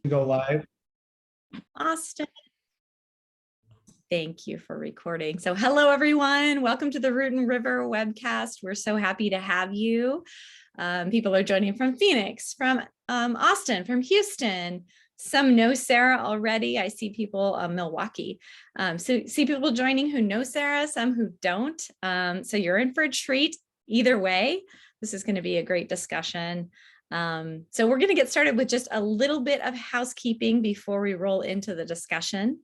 Go live. Austin. Thank you for recording. So hello, everyone. Welcome to the Root and River webcast. We're so happy to have you. People are joining from Phoenix, from Austin, from Houston. Some know Sarah already. I see people Milwaukee. So see people joining who know Sarah, some who don't. So you're in for a treat either way. This is going to be a great discussion. So we're going to get started with just a little bit of housekeeping before we roll into the discussion.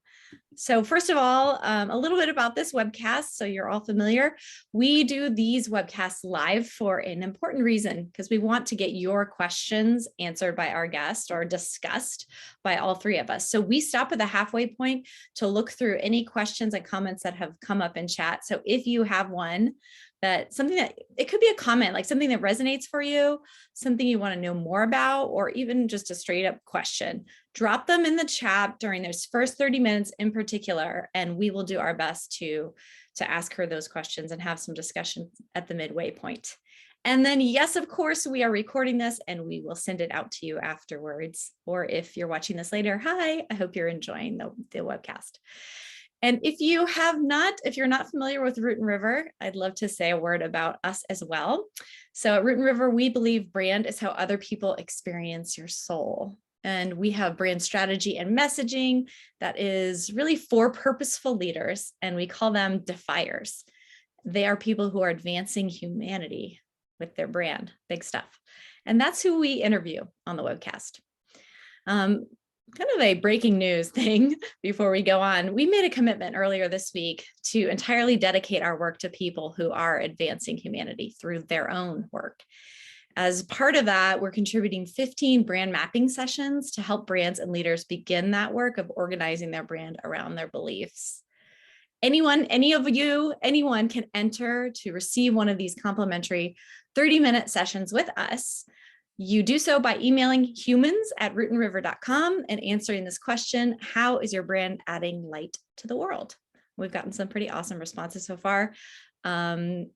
So first of all, a little bit about this webcast, so you're all familiar. We do these webcasts live for an important reason, because we want to get your questions answered by our guest or discussed by all three of us. So we stop at the halfway point to look through any questions and comments that have come up in chat. So if you have one, something that it could be a comment, like something that resonates for you, something you want to know more about, or even just a straight up question, drop them in the chat during those first 30 minutes in particular, and we will do our best to ask her those questions and have some discussion at the midway point. And then, yes, of course, we are recording this and we will send it out to you afterwards. Or if you're watching this later, hi, I hope you're enjoying the webcast. And if you're not familiar with Root and River, I'd love to say a word about us as well. So at Root and River, we believe brand is how other people experience your soul. And we have brand strategy and messaging that is really for purposeful leaders, and we call them defiers. They are people who are advancing humanity with their brand, big stuff. And that's who we interview on the webcast. Kind of a breaking news thing before we go on. We made a commitment earlier this week to entirely dedicate our work to people who are advancing humanity through their own work. As part of that, we're contributing 15 brand mapping sessions to help brands and leaders begin that work of organizing their brand around their beliefs. Anyone can enter to receive one of these complimentary 30-minute sessions with us. You do so by emailing humans@rootandriver.com and answering this question: how is your brand adding light to the world? We've gotten some pretty awesome responses so far. And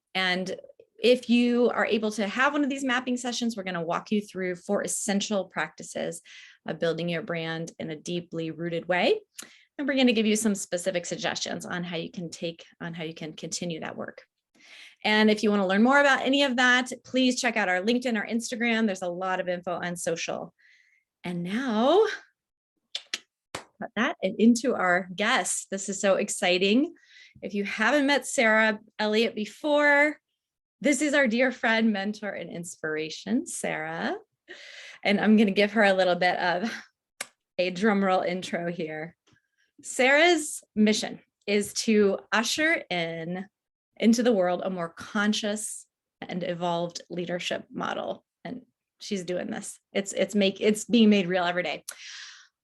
if you are able to have one of these mapping sessions, we're going to walk you through 4 essential practices of building your brand in a deeply rooted way. And we're going to give you some specific suggestions on how you can continue that work. And if you want to learn more about any of that, please check out our LinkedIn or Instagram. There's a lot of info on social. And now, put that into our guest. This is so exciting. If you haven't met Sarah Elliott before, this is our dear friend, mentor, and inspiration, Sarah. And I'm going to give her a little bit of a drumroll intro here. Sarah's mission is to usher into the world a more conscious and evolved leadership model. And she's doing this. It's being made real every day.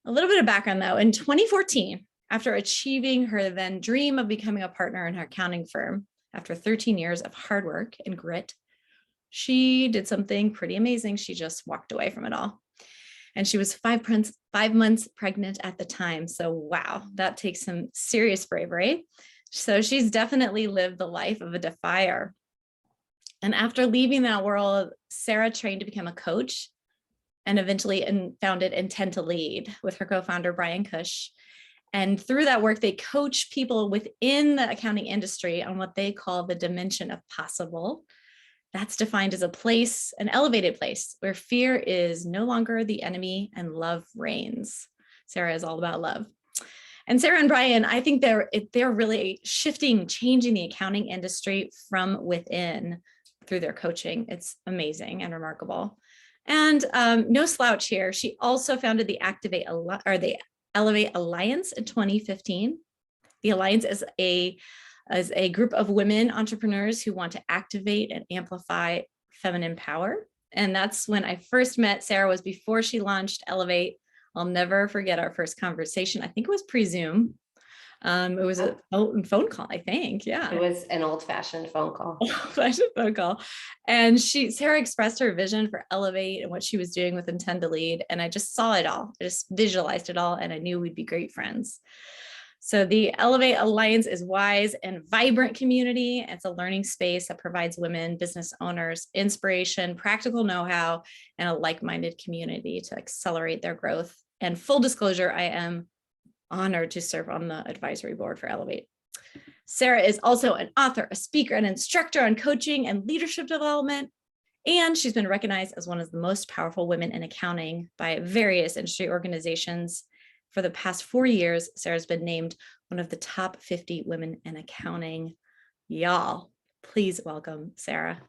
A little bit of background though. In 2014, after achieving her then dream of becoming a partner in her accounting firm, after 13 years of hard work and grit, she did something pretty amazing. She just walked away from it all. And she was 5 months pregnant at the time. So wow, that takes some serious bravery. So she's definitely lived the life of a defier. And after leaving that world, Sarah trained to become a coach and eventually founded Intend to Lead with her co-founder, Brian Cush. And through that work, they coach people within the accounting industry on what they call the dimension of possible. That's defined as an elevated place where fear is no longer the enemy and love reigns. Sarah is all about love. And Sarah and Brian, I think they're really changing the accounting industry from within through their coaching. It's amazing and remarkable. And no slouch here. She also founded the Elevate Alliance in 2015. The Alliance is a group of women entrepreneurs who want to activate and amplify feminine power. And that's when I first met Sarah, was before she launched Elevate. I'll never forget our first conversation. I think it was pre-Zoom. It was a phone call, I think. Yeah. It was an old-fashioned phone call. And Sarah expressed her vision for Elevate and what she was doing with Intend to Lead. And I just saw it all. I just visualized it all. And I knew we'd be great friends. So the Elevate Alliance is wise and vibrant community. It's a learning space that provides women, business owners, inspiration, practical know-how, and a like-minded community to accelerate their growth And full disclosure, I am honored to serve on the advisory board for Elevate. Sarah is also an author, a speaker, an instructor on coaching and leadership development. And she's been recognized as one of the most powerful women in accounting by various industry organizations. For the past 4 years, Sarah's been named one of the top 50 women in accounting. Y'all, please welcome Sarah.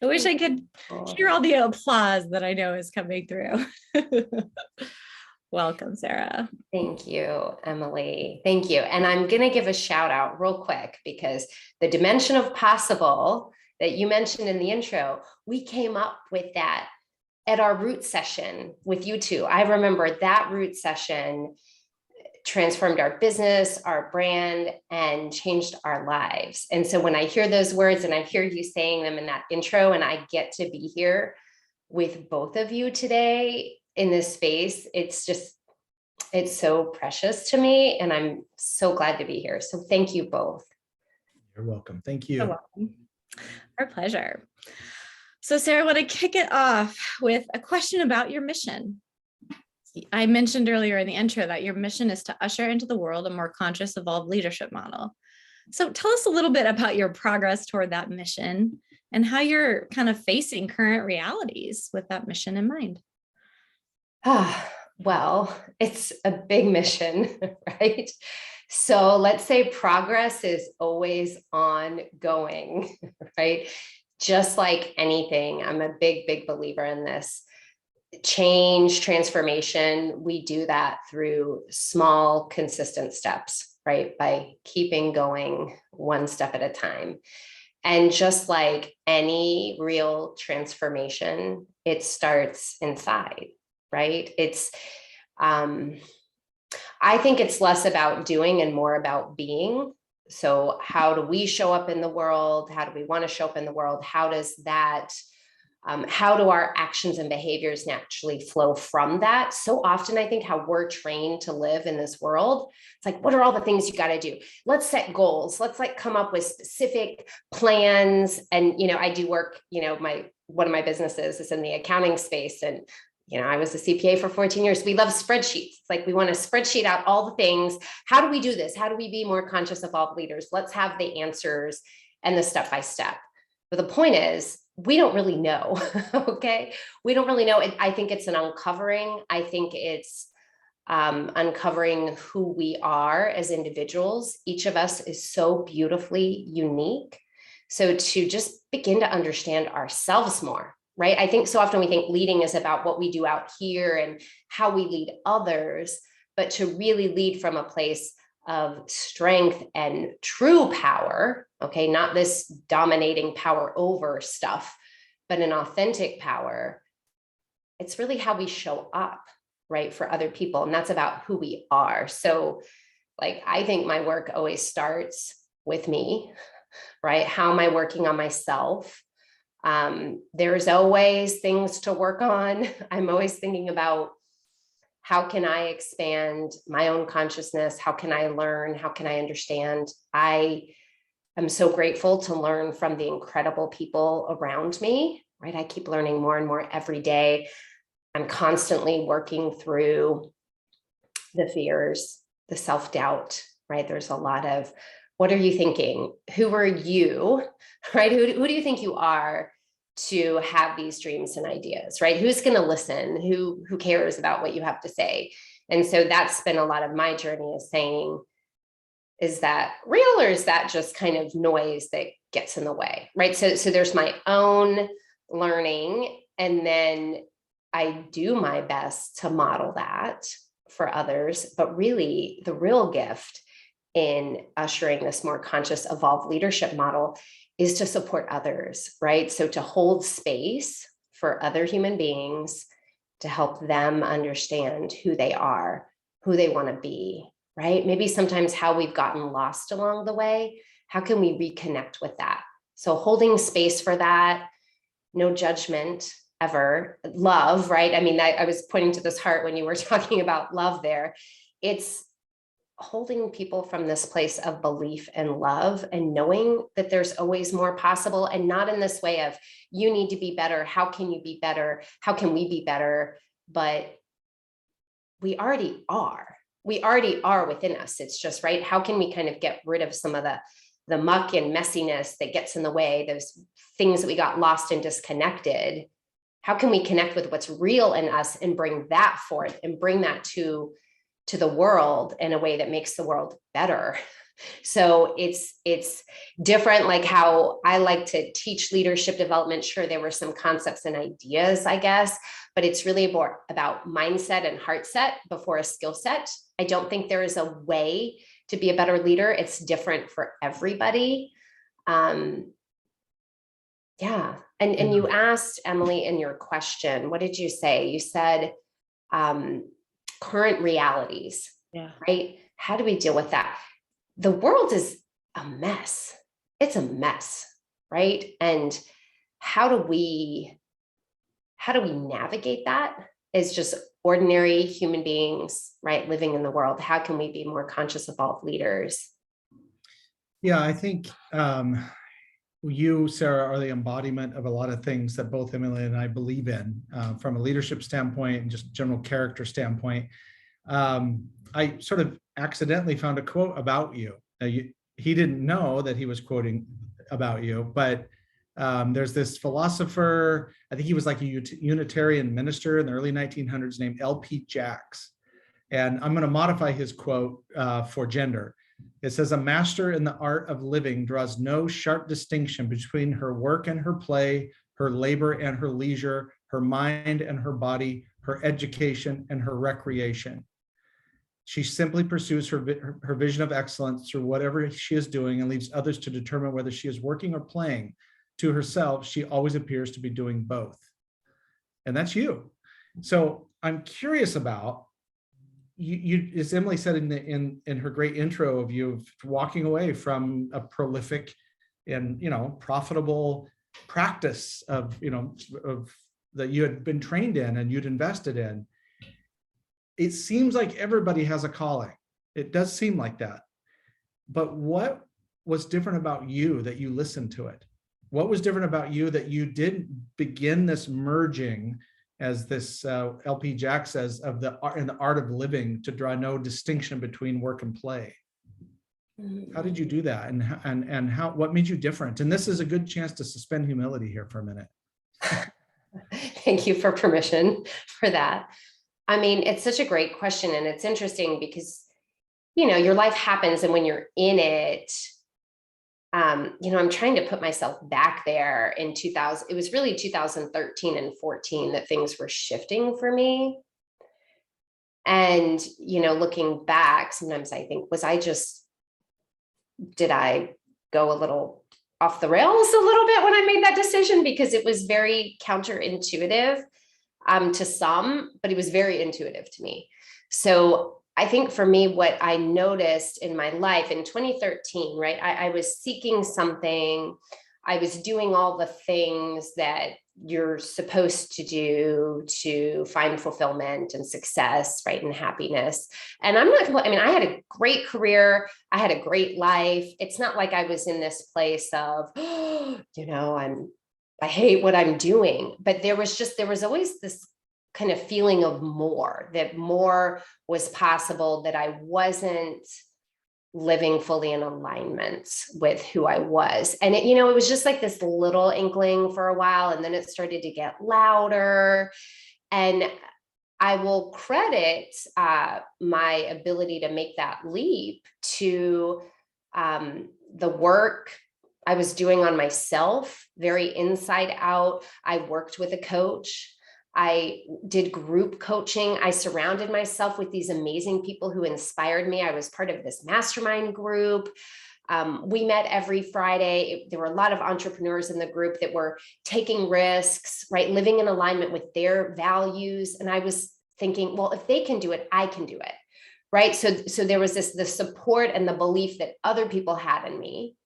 I wish I could hear all the applause that I know is coming through. Welcome, Sarah. Thank you, Emily. Thank you. And I'm going to give a shout out real quick because the dimension of possible that you mentioned in the intro, we came up with that at our root session with you two. I remember that root session transformed our business, our brand, and changed our lives. And so when I hear those words and I hear you saying them in that intro, and I get to be here with both of you today in this space, it's so precious to me. And I'm so glad to be here. So thank you both. You're welcome. Thank you. You're welcome. Our pleasure. So Sarah, I want to kick it off with a question about your mission. I mentioned earlier in the intro that your mission is to usher into the world a more conscious, evolved leadership model. So tell us a little bit about your progress toward that mission and how you're kind of facing current realities with that mission in mind. Well, it's a big mission, right? So let's say progress is always ongoing, right? Just like anything, I'm a big believer in this. Change, transformation, we do that through small, consistent steps, right? By keeping going one step at a time. And just like any real transformation, it starts inside, right? I think it's less about doing and more about being. So how do we show up in the world? How do we want to show up in the world? How do our actions and behaviors naturally flow from that? So often, I think how we're trained to live in this world, it's like, what are all the things you got to do? Let's set goals. Let's come up with specific plans. And, I do work, one of my businesses is in the accounting space. And, I was a CPA for 14 years. We love spreadsheets. It's like, we want to spreadsheet out all the things. How do we do this? How do we be more conscious, evolved leaders? Let's have the answers and the step-by-step. But the point is, we don't really know, okay? We don't really know. I think it's an uncovering. I think it's uncovering who we are as individuals. Each of us is so beautifully unique. So to just begin to understand ourselves more, right? I think so often we think leading is about what we do out here and how we lead others, but to really lead from a place of strength and true power, okay, not this dominating power over stuff, but an authentic power. It's really how we show up, right, for other people. And that's about who we are. So I think my work always starts with me, right? How am I working on myself? There's always things to work on. I'm always thinking about, how can I expand my own consciousness? How can I learn? How can I understand? I am so grateful to learn from the incredible people around me, right? I keep learning more and more every day. I'm constantly working through the fears, the self-doubt, right? There's a lot of, what are you thinking? Who are you, right? Who do you think you are to have these dreams and ideas, right? Who's going to listen? Who cares about what you have to say? And so that's been a lot of my journey, is saying, is that real, or is that just kind of noise that gets in the way, right? So there's my own learning, and then I do my best to model that for others. But really, the real gift in ushering this more conscious, evolved leadership model is to support others, right? So to hold space for other human beings, to help them understand who they are, who they want to be, right? Maybe sometimes how we've gotten lost along the way. How can we reconnect with that? So holding space for that, no judgment ever, love, right? I mean, I was pointing to this heart when you were talking about love there. It's holding people from this place of belief and love, and knowing that there's always more possible, and not in this way of, you need to be better. How can you be better? How can we be better? But we already are. We already are within us. It's just, right, how can we kind of get rid of some of the muck and messiness that gets in the way, those things that we got lost and disconnected? How can we connect with what's real in us and bring that forth and bring that to the world in a way that makes the world better? So it's different, like how I like to teach leadership development. Sure, there were some concepts and ideas, I guess, but it's really more about mindset and heart set before a skill set. I don't think there is a way to be a better leader. It's different for everybody. Yeah. And you asked, Emily, in your question, what did you say? You said current realities, right? How do we deal with that? The world is a mess. It's a mess, right? And how do we navigate that as just ordinary human beings, right, living in the world? How can we be more conscious, evolved leaders? Yeah, I think you, Sarah, are the embodiment of a lot of things that both Emily and I believe in, from a leadership standpoint and just general character standpoint. I sort of accidentally found a quote about you. Now, he didn't know that he was quoting about you, but there's this philosopher, I think he was like a Unitarian minister in the early 1900s named L.P. Jacks. And I'm going to modify his quote for gender. It says, "A master in the art of living draws no sharp distinction between her work and her play, her labor and her leisure, her mind and her body, her education and her recreation. She simply pursues her vision of excellence through whatever she is doing and leaves others to determine whether she is working or playing. To herself, she always appears to be doing both." And that's you. So I'm curious about you, as Emily said in her great intro of you walking away from a prolific and profitable practice of that you had been trained in and you'd invested in. It seems like everybody has a calling. It does seem like that. But what was different about you that you listened to it? What was different about you that you didn't begin this merging, as this LP Jack says, of the art of living, to draw no distinction between work and play? How did you do that? And how, what made you different? And this is a good chance to suspend humility here for a minute. Thank you for permission for that. I mean, it's such a great question. And it's interesting because, your life happens. And when you're in it, I'm trying to put myself back there in 2000. It was really 2013 and 14 that things were shifting for me. And, looking back, sometimes I think, did I go a little off the rails a little bit when I made that decision? Because it was very counterintuitive to some, but it was very intuitive to me. So I think for me, what I noticed in my life in 2013, right, I was seeking something. I was doing all the things that you're supposed to do to find fulfillment and success, right, and happiness. And I had a great career. I had a great life. It's not like I was in this place of, I hate what I'm doing. But there was always this kind of feeling of that more was possible, that I wasn't living fully in alignment with who I was. And it was just like this little inkling for a while, and then it started to get louder. And I will credit my ability to make that leap to the work I was doing on myself, very inside out. I worked with a coach. I did group coaching. I surrounded myself with these amazing people who inspired me. I was part of this mastermind group. We met every Friday. There were a lot of entrepreneurs in the group that were taking risks, right? Living in alignment with their values. And I was thinking, well, if they can do it, I can do it, right? So there was the support and the belief that other people had in me.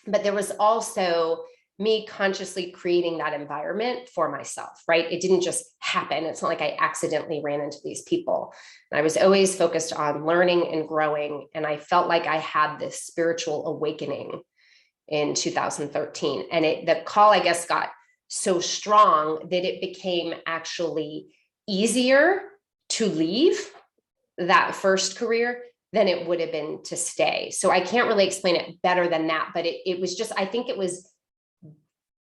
But there was also me consciously creating that environment for myself, right? It didn't just happen. It's not like I accidentally ran into these people. And I was always focused on learning and growing. And I felt like I had this spiritual awakening in 2013. And the call, I guess, got so strong that it became actually easier to leave that first career than it would have been to stay. So I can't really explain it better than that, but it was just, I think it was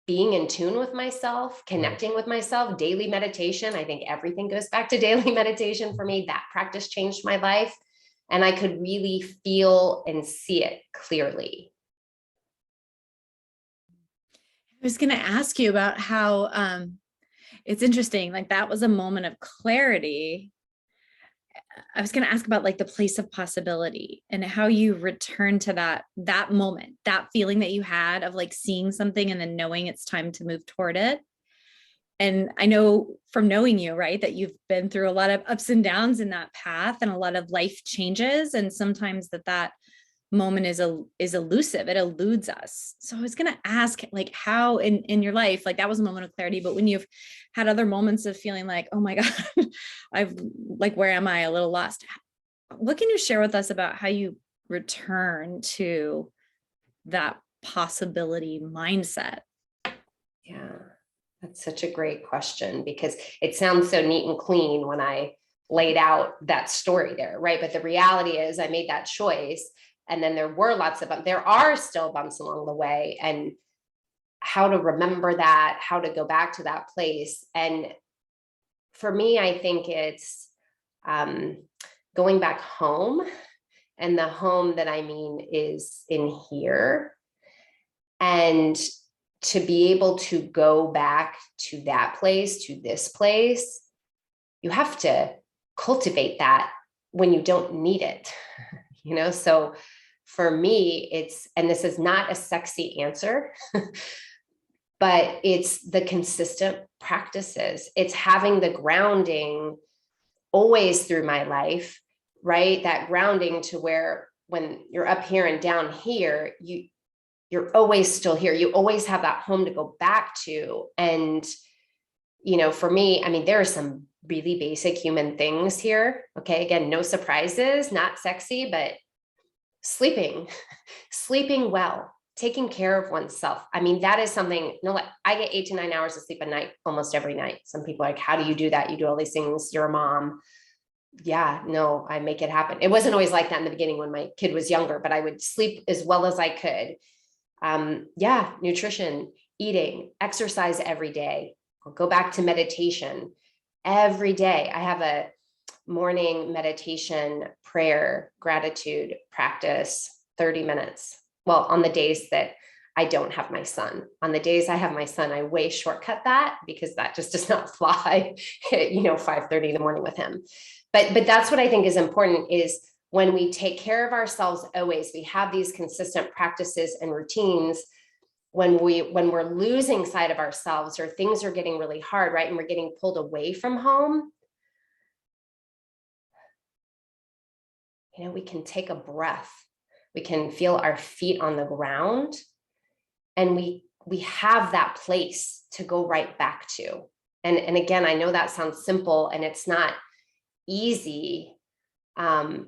being in tune with myself, connecting with myself, daily meditation. I think everything goes back to daily meditation for me. That practice changed my life, and I could really feel and see it clearly. I was going to ask you about how it's interesting, like that was a moment of clarity. I was going to ask about like the place of possibility and how you return to that moment, that feeling that you had of like seeing something and then knowing it's time to move toward it. And I know from knowing you, right, that you've been through a lot of ups and downs in that path and a lot of life changes. And sometimes that moment is elusive, it eludes us. So I was going to ask, like, how in your life, like that was a moment of clarity, but when you've had other moments of feeling like, oh my God, I've like, where am I, a little lost, what can you share with us about how you return to that possibility mindset? Yeah, that's such a great question, because it sounds so neat and clean when I laid out that story there, right? But the reality is I made that choice. And then there were lots of bumps. There are still bumps along the way, and how to remember that, how to go back to that place. And for me, I think it's going back home. And the home that I mean is in here. And to be able to go back to that place, to this place, you have to cultivate that when you don't need it. So for me, it's, and this is not a sexy answer, but it's the consistent practices. It's having the grounding always through my life, right? That grounding to where when you're up here and down here, you're always still here. You always have that home to go back to. And, for me, I mean, there are some really basic human things here. Okay. Again, no surprises, not sexy, but sleeping well, taking care of oneself. I mean, that is something, I get 8 to 9 hours of sleep a night, almost every night. Some people are like, how do you do that? You do all these things. You're a mom. Yeah, no, I make it happen. It wasn't always like that in the beginning when my kid was younger, but I would sleep as well as I could. Nutrition, eating, exercise every day. I'll go back to meditation every day. I have a morning meditation, prayer, gratitude practice, 30 minutes. Well, on the days that I don't have my son. On the days I have my son, I way shortcut that because that just does not fly at 5:30 in the morning with him. But that's what I think is important, is when we take care of ourselves always, we have these consistent practices and routines. When we're losing sight of ourselves, or things are getting really hard, right? And we're getting pulled away from home, we can take a breath. We can feel our feet on the ground, and we have that place to go right back to. And again, I know that sounds simple and it's not easy, but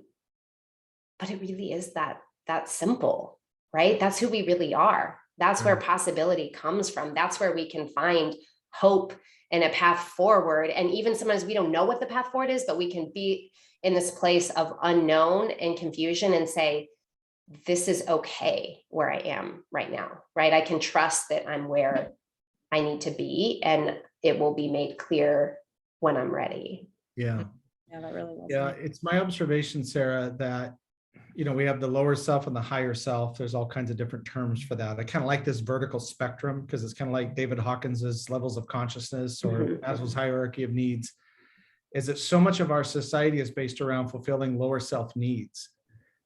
it really is that simple, right? That's who we really are. That's where possibility comes from. That's where we can find hope and a path forward. And even sometimes we don't know what the path forward is, but we can be in this place of unknown and confusion and say, this is okay where I am right now, right? I can trust that I'm where I need to be, and it will be made clear when I'm ready. Yeah. Yeah, that really was. Yeah, it's my observation, Sarah, that we have the lower self and the higher self. There's all kinds of different terms for that. I kind of like this vertical spectrum because it's kind of like David Hawkins's levels of consciousness, or Maslow's hierarchy of needs. Is that so much of our society is based around fulfilling lower self needs,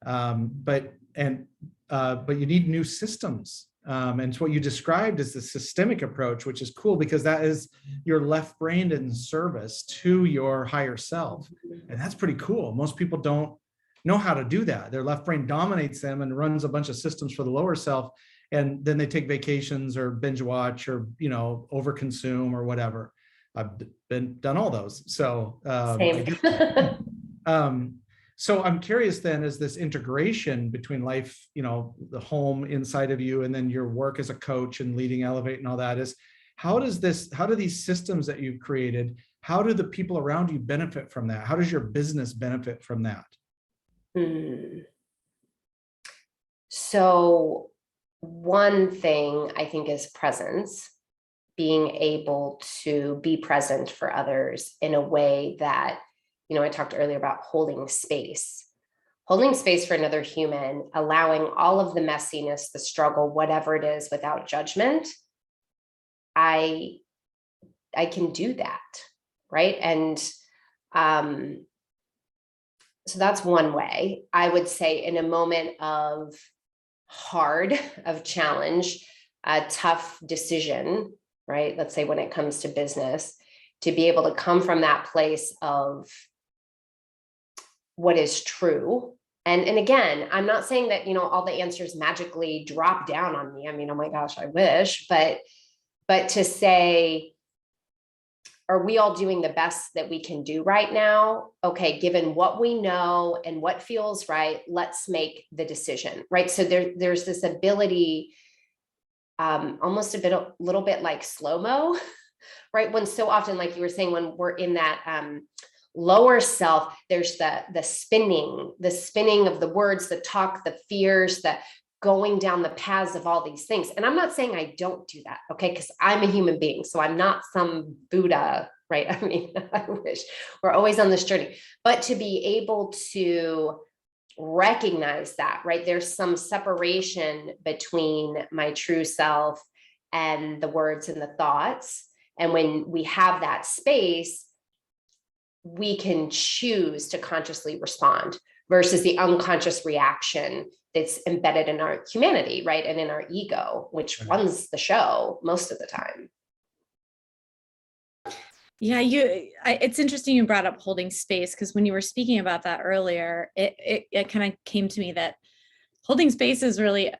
but you need new systems. And so what you described is the systemic approach, which is cool because that is your left brain in service to your higher self, and that's pretty cool. Most people don't know how to do that. Their left brain dominates them and runs a bunch of systems for the lower self, and then they take vacations or binge watch or overconsume or whatever. I've done all those. So so I'm curious then, is this integration between life, the home inside of you, and then your work as a coach and leading Elevate and all that, is how do these systems that you've created, How do the people around you benefit from that? How does your business benefit from that? So one thing I think is presence, being able to be present for others in a way that, I talked earlier about holding space for another human, allowing all of the messiness, the struggle, whatever it is, without judgment. I can do that, right? And so that's one way. I would say in a moment of challenge, a tough decision, right? Let's say when it comes to business, to be able to come from that place of what is true. And again, I'm not saying that, all the answers magically drop down on me. I mean, oh my gosh, I wish, but to say, are we all doing the best that we can do right now? Okay, given what we know and what feels right, let's make the decision, right? So there's this ability, almost a little bit like slow-mo, right? When so often, like you were saying, when we're in that lower self, there's the spinning of the words, the talk, the fears, the going down the paths of all these things. And I'm not saying I don't do that, okay? Because I'm a human being, so I'm not some Buddha, right? I mean, I wish we're always on this journey, but to be able to recognize that, right? There's some separation between my true self and the words and the thoughts. And when we have that space, we can choose to consciously respond versus the unconscious reaction that's embedded in our humanity, right? And in our ego, which runs the show most of the time. Yeah, it's interesting you brought up holding space, because when you were speaking about that earlier, it kind of came to me that holding space is really,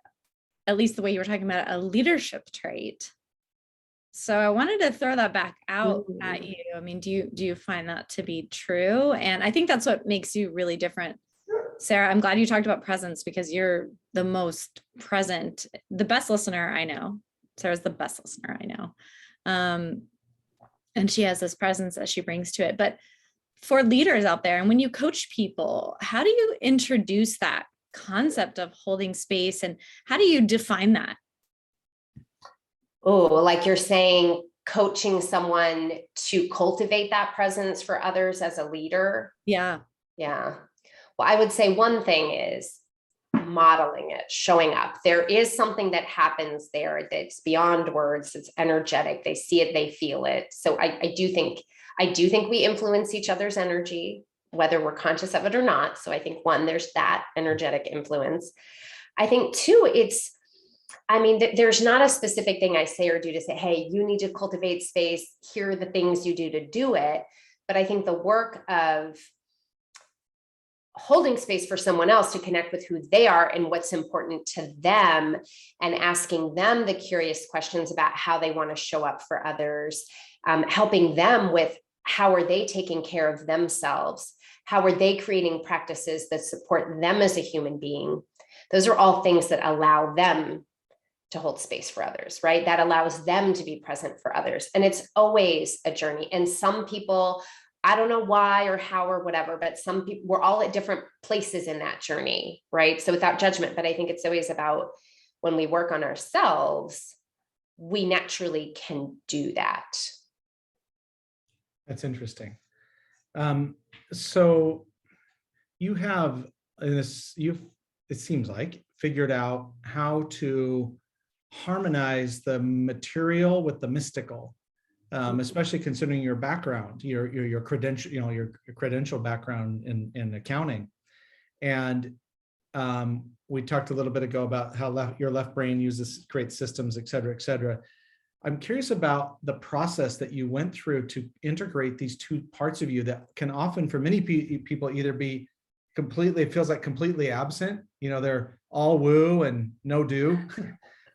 at least the way you were talking about it, a leadership trait. So I wanted to throw that back out at you. I mean, do you find that to be true? And I think that's what makes you really different. Sarah, I'm glad you talked about presence, because you're the most present, the best listener I know. Sarah's the best listener I know. And she has this presence that she brings to it. But for leaders out there, and when you coach people, how do you introduce that concept of holding space, and how do you define that? Oh, like you're saying, coaching someone to cultivate that presence for others as a leader. Yeah. Yeah. Well, I would say one thing is modeling it, showing up. There is something that happens there that's beyond words. It's energetic. They see it, they feel it. So I do think we influence each other's energy, whether we're conscious of it or not. So I think one, there's that energetic influence. I think two, there's not a specific thing I say or do to say, hey, you need to cultivate space. Here are the things you do to do it. But I think the work of holding space for someone else to connect with who they are and what's important to them, and asking them the curious questions about how they want to show up for others, helping them with how are they taking care of themselves? How are they creating practices that support them as a human being? Those are all things that allow them to hold space for others, right? That allows them to be present for others. And it's always a journey. And some people, I don't know why or how or whatever, but some people, we're all at different places in that journey, right? So without judgment, but I think it's always about when we work on ourselves, we naturally can do that. That's interesting. So you have it seems like, figured out how to harmonize the material with the mystical. Especially considering your background, your credential, your credential background in accounting. And we talked a little bit ago about how your left brain uses create systems, et cetera, et cetera. I'm curious about the process that you went through to integrate these two parts of you that can often, for many people, either be completely, it feels like completely absent. They're all woo and no do.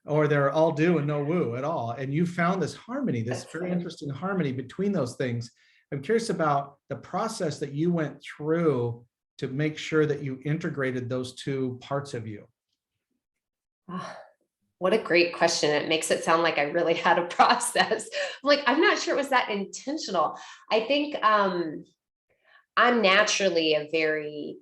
Or they're all do and no woo at all. And you found this harmony, this very interesting harmony between those things. I'm curious about the process that you went through to make sure that you integrated those two parts of you. What a great question. It makes it sound like I really had a process. I'm not sure it was that intentional. I think I'm naturally a very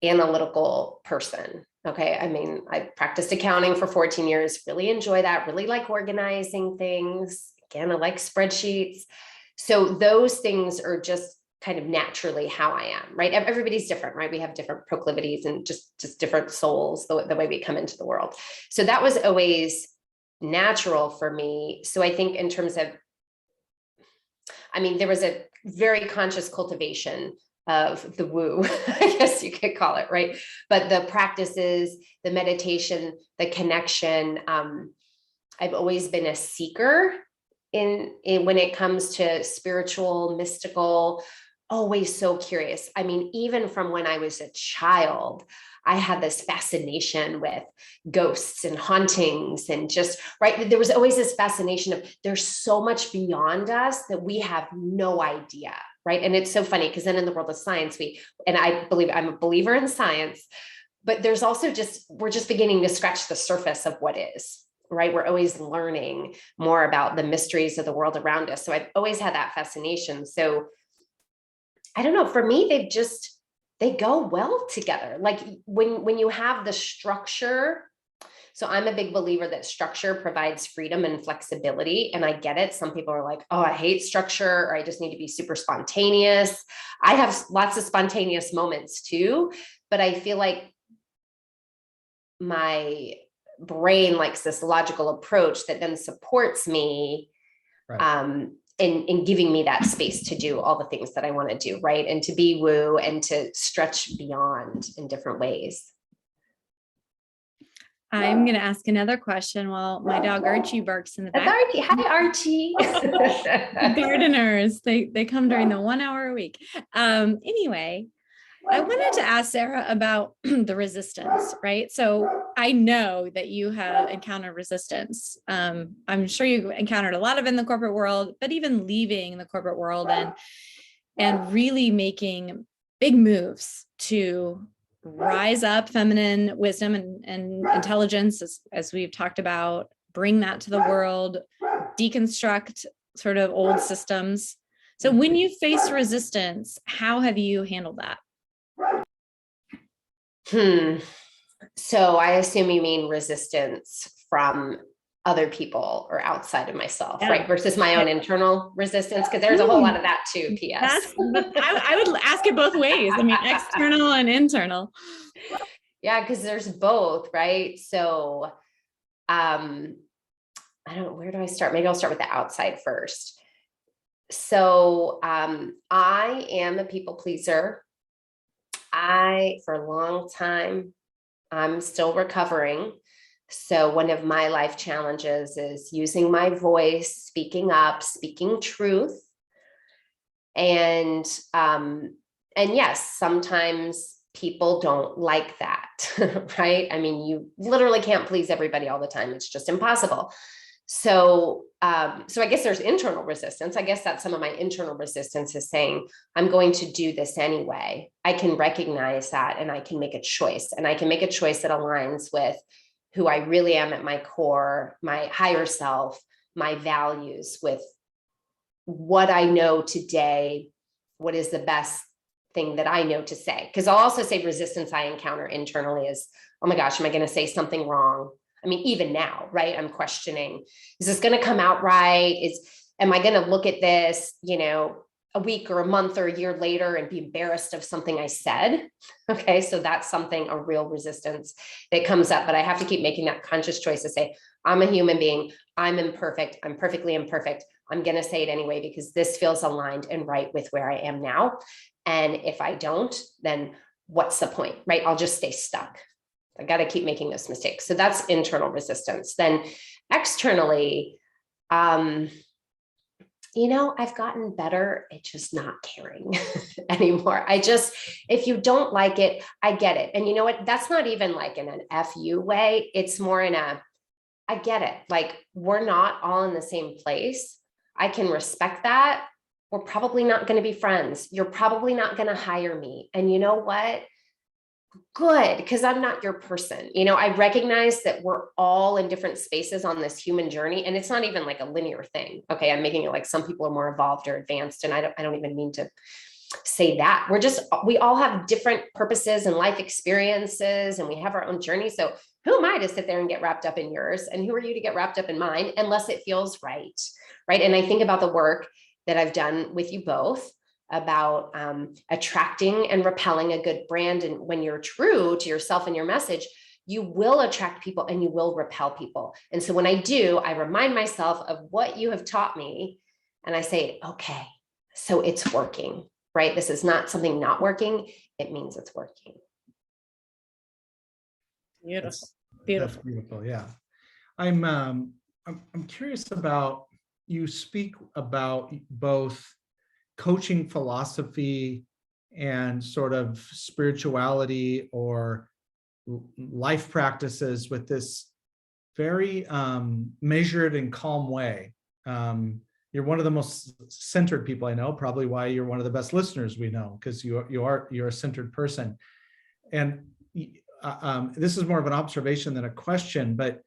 analytical person. Okay. I mean, I practiced accounting for 14 years, really enjoy that, really like organizing things. Again, I like spreadsheets. So those things are just kind of naturally how I am, right? Everybody's different, right? We have different proclivities and just different souls, the way we come into the world. So that was always natural for me. So I think in terms of, I mean, there was a very conscious cultivation of the woo, I guess you could call it, right? But the practices, the meditation, the connection, I've always been a seeker in when it comes to spiritual, mystical, always so curious. I mean, even from when I was a child, I had this fascination with ghosts and hauntings and just, right. There was always this fascination of there's so much beyond us that we have no idea. Right. And it's so funny because then in the world of science, and I believe I'm a believer in science, but there's also we're just beginning to scratch the surface of what is. Right. We're always learning more about the mysteries of the world around us. So I've always had that fascination. So I don't know, for me, they go well together. Like when you have the structure. So I'm a big believer that structure provides freedom and flexibility. And I get it. Some people are like, oh, I hate structure, or I just need to be super spontaneous. I have lots of spontaneous moments too, but I feel like my brain likes this logical approach that then supports me right. In giving me that space to do all the things that I want to do, right? And to be woo and to stretch beyond in different ways. I'm going to ask another question while my dog Archie barks in the back. Hi, Archie. The gardeners, they come during the 1 hour a week. Anyway, I wanted to ask Sarah about the resistance, right? So I know that you have encountered resistance. I'm sure you encountered a lot of it in the corporate world, but even leaving the corporate world and really making big moves to rise up feminine wisdom and intelligence, as we've talked about, bring that to the world, deconstruct sort of old systems. So when you face resistance, how have you handled that? So I assume you mean resistance from other people or outside of myself, right? Versus my own internal resistance, because there's a whole lot of that too, P.S. I would ask it both ways. I mean, external and internal. Yeah, because there's both, right? So where do I start? Maybe I'll start with the outside first. So I am a people pleaser. For a long time, I'm still recovering. So one of my life challenges is using my voice, speaking up, speaking truth. And yes, sometimes people don't like that, right? I mean, you literally can't please everybody all the time. It's just impossible. So I guess there's internal resistance. I guess that's some of my internal resistance is saying, I'm going to do this anyway. I can recognize that and I can make a choice, and I can make a choice that aligns with who I really am at my core, my higher self, my values, with what I know today, what is the best thing that I know to say. Because I'll also say resistance I encounter internally is, oh my gosh, am I going to say something wrong? I mean, even now, right? I'm questioning, is this going to come out right? Am I going to look at this, a week or a month or a year later and be embarrassed of something I said? Okay. So that's a real resistance that comes up, but I have to keep making that conscious choice to say, I'm a human being. I'm imperfect. I'm perfectly imperfect. I'm going to say it anyway, because this feels aligned and right with where I am now. And if I don't, then what's the point, right? I'll just stay stuck. I got to keep making those mistakes. So that's internal resistance. Then externally, I've gotten better at just not caring anymore. If you don't like it, I get it. And you know what? That's not even like in an FU way. It's more in I get it. Like, we're not all in the same place. I can respect that. We're probably not going to be friends. You're probably not going to hire me. And you know what? good, because I'm not your person. You know, I recognize that we're all in different spaces on this human journey, and it's not even like a linear thing. Okay, I'm making it like some people are more evolved or advanced, and I don't even mean to say that. We all have different purposes and life experiences, and we have our own journey. So who am I to sit there and get wrapped up in yours? And who are you to get wrapped up in mine, unless it feels right? Right. And I think about the work that I've done with you both about attracting and repelling a good brand. And when you're true to yourself and your message, you will attract people and you will repel people. And so when I do, I remind myself of what you have taught me. And I say, okay, so it's working, right? This is not something not working. It means it's working. Beautiful. That's beautiful. Yeah. I'm curious about, you speak about both coaching philosophy and sort of spirituality or life practices with this very measured and calm way. You're one of the most centered people I know, probably why you're one of the best listeners we know, because you're a centered person. And this is more of an observation than a question, but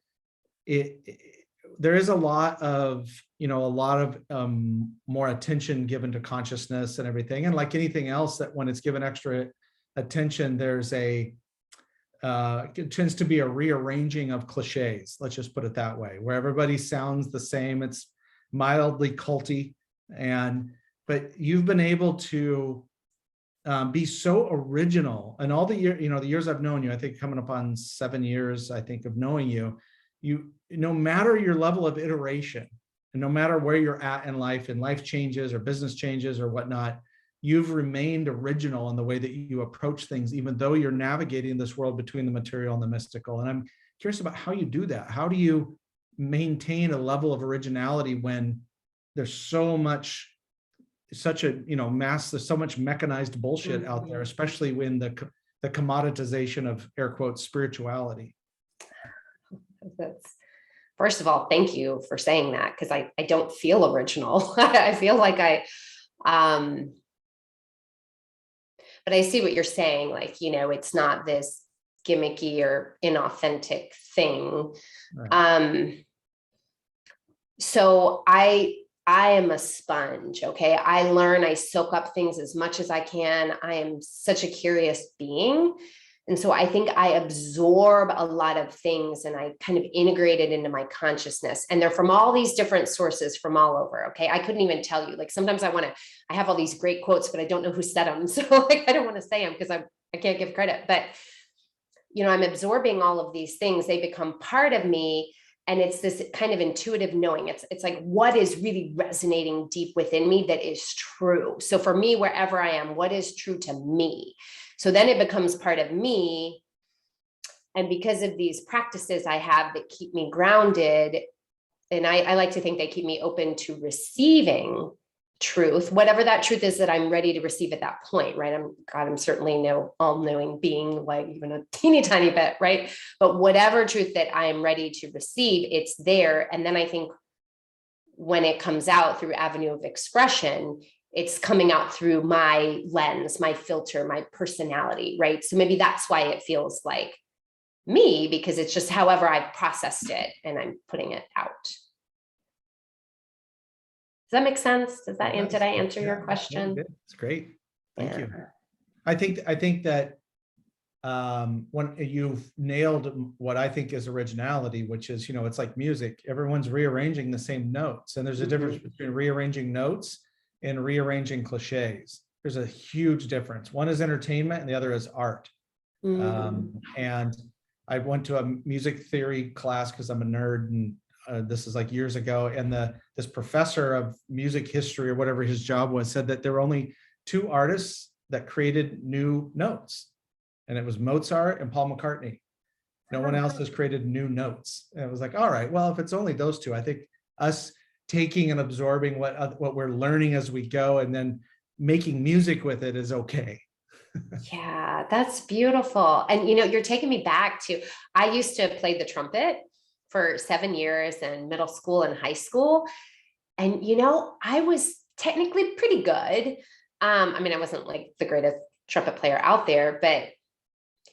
there is a lot of more attention given to consciousness and everything. And like anything else, that when it's given extra attention, there's it tends to be a rearranging of cliches. Let's just put it that way, where everybody sounds the same. It's mildly culty. But you've been able to be so original. And all the years I've known you, I think coming up on 7 years, I think, of knowing you, no matter your level of iteration, and no matter where you're at in life, and life changes or business changes or whatnot, you've remained original in the way that you approach things, even though you're navigating this world between the material and the mystical. And I'm curious about how you do that. How do you maintain a level of originality when there's so much mechanized bullshit out there, especially when the commoditization of, air quotes, spirituality? First of all, thank you for saying that, because I don't feel original. I feel like but I see what you're saying. Like, it's not this gimmicky or inauthentic thing. Right. So I am a sponge. Okay. I learn, I soak up things as much as I can. I am such a curious being. And so I think I absorb a lot of things and I kind of integrate it into my consciousness. And they're from all these different sources from all over. Okay. I couldn't even tell you. Like, sometimes I have all these great quotes, but I don't know who said them. So like, I don't want to say them because I can't give credit, but I'm absorbing all of these things. They become part of me. And it's this kind of intuitive knowing. It's like, what is really resonating deep within me that is true. So for me, wherever I am, what is true to me? So then it becomes part of me. And because of these practices I have that keep me grounded, and I like to think they keep me open to receiving truth, whatever that truth is that I'm ready to receive at that point, right? I'm certainly no all-knowing being, like even a teeny tiny bit, right? But whatever truth that I am ready to receive, it's there. And then I think when it comes out through avenue of expression, it's coming out through my lens, my filter, my personality, right? So maybe that's why it feels like me, because it's just however I've processed it and I'm putting it out. Does that make sense? Did I answer your question? It's great. Thank you. I think that when you've nailed what I think is originality, which is, it's like music, everyone's rearranging the same notes. And there's a difference between rearranging notes and rearranging cliches. There's a huge difference. One is entertainment and the other is art. And I went to a music theory class because I'm a nerd, and this is like years ago. And this professor of music history or whatever his job was said that there were only 2 artists that created new notes. And it was Mozart and Paul McCartney. No one else has created new notes. And it was like, all right, well, if it's only those 2, I think us taking and absorbing what we're learning as we go and then making music with it is okay. Yeah, that's beautiful. And, you're taking me back to, I used to play the trumpet for 7 years in middle school and high school. And, I was technically pretty good. I wasn't like the greatest trumpet player out there, but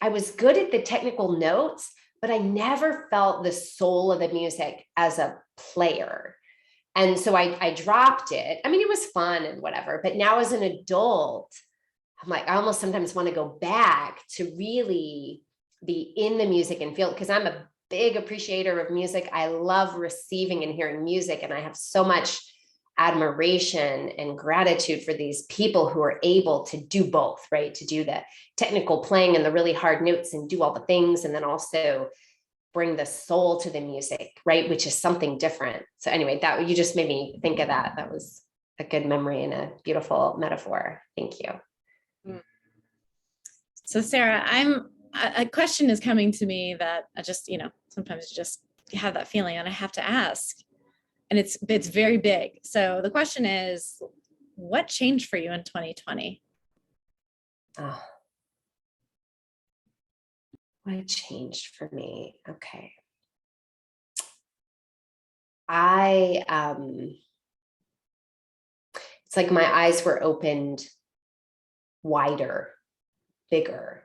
I was good at the technical notes, but I never felt the soul of the music as a player. And so I dropped it. I mean, it was fun and whatever, but now as an adult, I'm like, I almost sometimes want to go back to really be in the music and feel, because I'm a big appreciator of music. I love receiving and hearing music. And I have so much admiration and gratitude for these people who are able to do both, right? To do the technical playing and the really hard notes and do all the things. And then also bring the soul to the music, right? Which is something different. So anyway, that you just made me think of that. That was a good memory and a beautiful metaphor. Thank you. So Sarah, a question is coming to me that I just, sometimes you just have that feeling and I have to ask. And it's very big. So the question is, what changed for you in 2020? Oh, what changed for me? Okay. It's like my eyes were opened wider, bigger.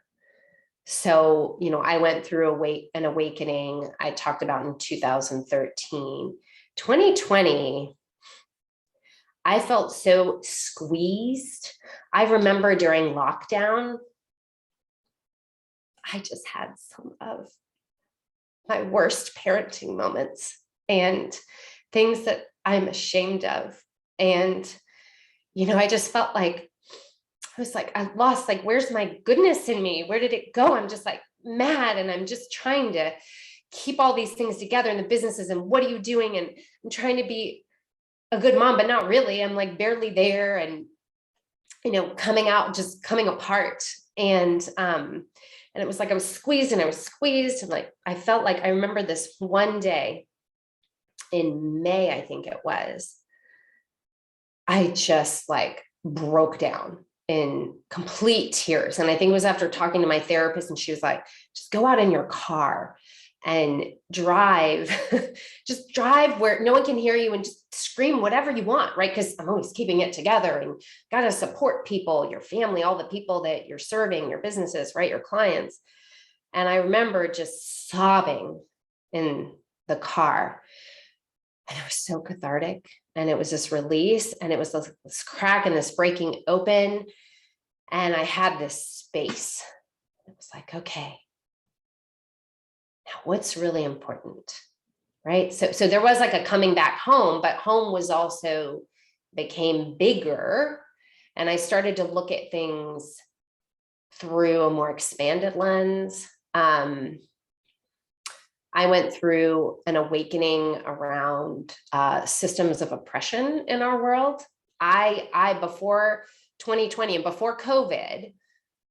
So, I went through an awakening I talked about in 2013. 2020, I felt so squeezed. I remember during lockdown, I just had some of my worst parenting moments and things that I'm ashamed of. And, I just felt like, I was like, I lost, like, where's my goodness in me? Where did it go? I'm just like mad. And I'm just trying to keep all these things together in the businesses. And what are you doing? And I'm trying to be a good mom, but not really. I'm like barely there and, coming out, just coming apart. And it was like, I was squeezed and like, I felt like, I remember this one day in May, I think it was, I just like broke down in complete tears. And I think it was after talking to my therapist, and she was like, just go out in your car and drive, just drive where no one can hear you and just scream whatever you want, right? Because I'm always keeping it together and got to support people, your family, all the people that you're serving, your businesses, right? Your clients. And I remember just sobbing in the car. And it was so cathartic. And it was this release, and it was this crack and this breaking open. And I had this space. It was like, okay, now what's really important, right? So there was like a coming back home, but home was also became bigger. And I started to look at things through a more expanded lens. I went through an awakening around systems of oppression in our world. I before 2020 and before COVID,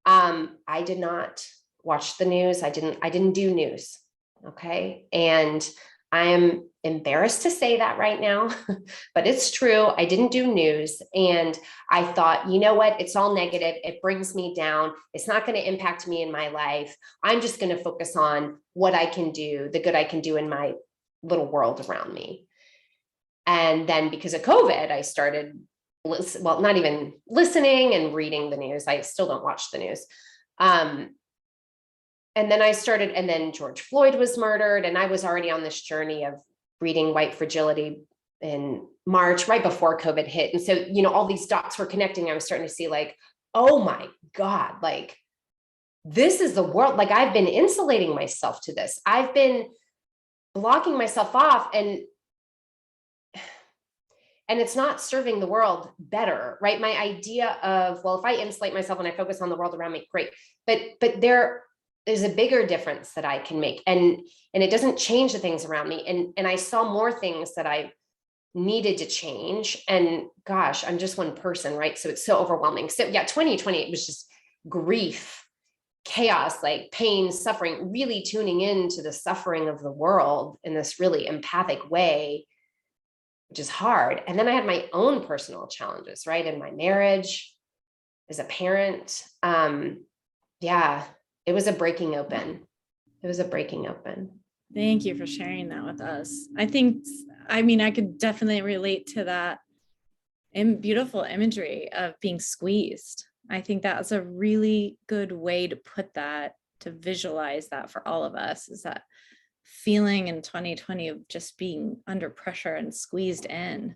I did not watch the news. I didn't do news. Okay. And I am embarrassed to say that right now, but it's true. I didn't do news. And I thought, you know what? It's all negative. It brings me down. It's not going to impact me in my life. I'm just going to focus on what I can do, the good I can do in my little world around me. And then because of COVID, I started, not even listening and reading the news. I still don't watch the news. And then George Floyd was murdered. And I was already on this journey of reading White Fragility in March, right before COVID hit. And so, all these dots were connecting. I was starting to see like, oh my God, like this is the world. Like I've been insulating myself to this. I've been blocking myself off, and it's not serving the world better, right? My idea of, well, if I insulate myself and I focus on the world around me, great. But there is a bigger difference that I can make. And it doesn't change the things around me. And I saw more things that I needed to change. And gosh, I'm just one person, right? So it's so overwhelming. So yeah, 2020, it was just grief, chaos, like pain, suffering, really tuning into the suffering of the world in this really empathic way, which is hard. And then I had my own personal challenges, right? In my marriage, as a parent. Yeah, it was a breaking open. Thank you for sharing that with us. I could definitely relate to that beautiful imagery of being squeezed. I think that's a really good way to put that. visualize that for all of us, is that feeling in 2020 of just being under pressure and squeezed in.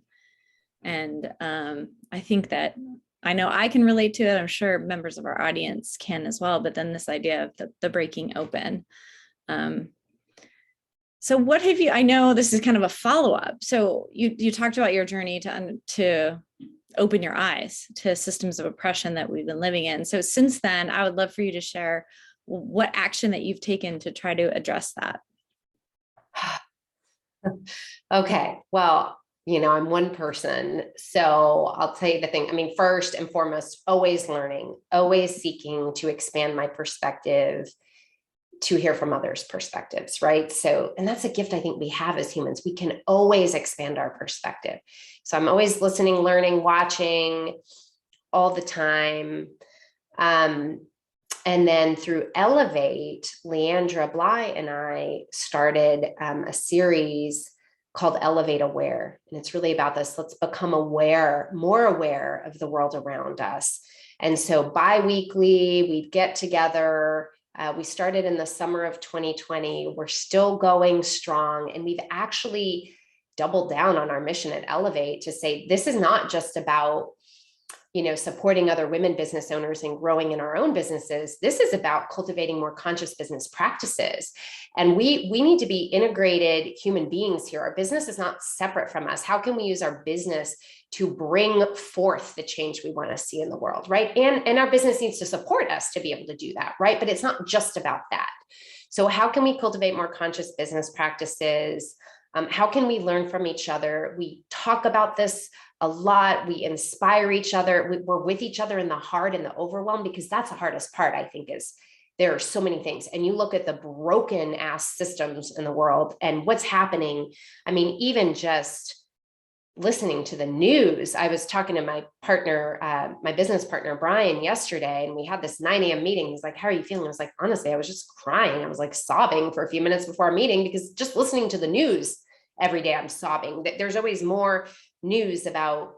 And I think that, I know I can relate to it. I'm sure members of our audience can as well. But then this idea of the breaking open. So what have you, I know this is kind of a follow-up. So you talked about your journey to open your eyes to systems of oppression that we've been living in. So since then, I would love for you to share what action that you've taken to try to address that. Okay, well, I'm one person. So I'll tell you the thing. I mean, first and foremost, always learning, always seeking to expand my perspective, to hear from others' perspectives, right? So, and that's a gift I think we have as humans. We can always expand our perspective. So I'm always listening, learning, watching all the time. And then through Elevate, Leandra Bly and I started a series called Elevate Aware. And it's really about this. Let's become aware, more aware of the world around us. And so bi-weekly, we'd get together. We started in the summer of 2020. We're still going strong. And we've actually doubled down on our mission at Elevate to say, this is not just about supporting other women business owners and growing in our own businesses. This is about cultivating more conscious business practices. And we need to be integrated human beings here. Our business is not separate from us. How can we use our business to bring forth the change we want to see in the world, right? And our business needs to support us to be able to do that, right? But it's not just about that. So how can we cultivate more conscious business practices? How can we learn from each other? We talk about this a lot. We inspire each other. We're with each other in the hard and the overwhelm, because that's the hardest part, I think, is there are so many things. And you look at the broken ass systems in the world and what's happening. I mean, even just listening to the news, I was talking to my partner, my business partner, Brian, yesterday, and we had this 9 a.m. meeting. He's like, how are you feeling? I was like, honestly, I was just crying. I was like sobbing for a few minutes before our meeting, because just listening to the news every day, I'm sobbing. There's always more news about